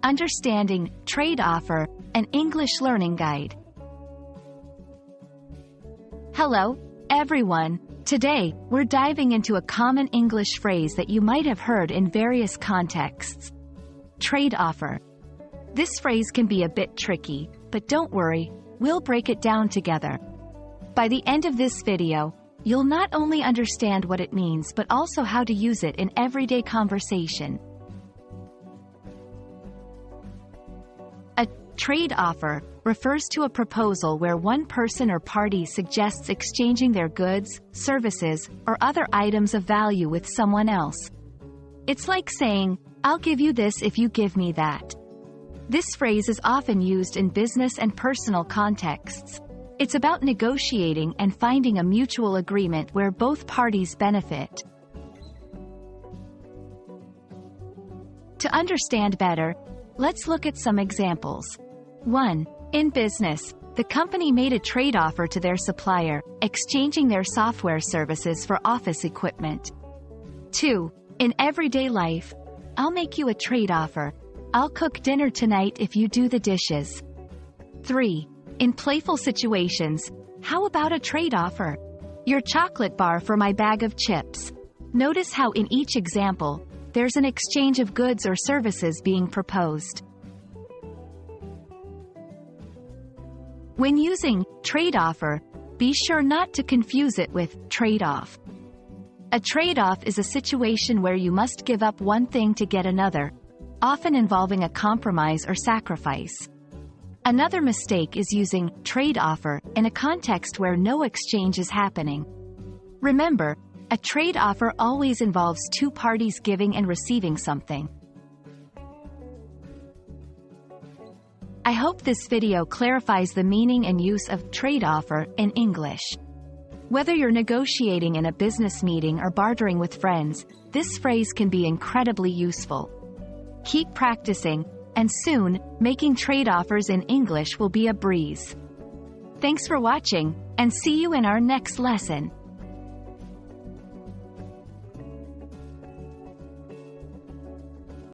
Understanding Trade Offer, an English learning guide. Hello, everyone. Today, we're diving into a common English phrase that you might have heard in various contexts. Trade offer. This phrase can be a bit tricky, but don't worry, we'll break it down together. By the end of this video, you'll not only understand what it means but also how to use it in everyday conversation. A trade offer refers to a proposal where one person or party suggests exchanging their goods, services, or other items of value with someone else. It's like saying, "I'll give you this if you give me that." This phrase is often used in business and personal contexts. It's about negotiating and finding a mutual agreement where both parties benefit. To understand better, let's look at some examples. 1. In business, the company made a trade offer to their supplier, exchanging their software services for office equipment. 2. In everyday life, "I'll make you a trade offer. I'll cook dinner tonight if you do the dishes." 3. In playful situations, "How about a trade offer? Your chocolate bar for my bag of chips." Notice how in each example, there's an exchange of goods or services being proposed. When using trade offer, be sure not to confuse it with trade-off. A trade-off is a situation where you must give up one thing to get another, often involving a compromise or sacrifice. Another mistake is using trade offer in a context where no exchange is happening. Remember, a trade offer always involves two parties giving and receiving something. I hope this video clarifies the meaning and use of trade offer in English. Whether you're negotiating in a business meeting or bartering with friends, this phrase can be incredibly useful. Keep practicing, and soon, making trade offers in English will be a breeze. Thanks for watching, and see you in our next lesson.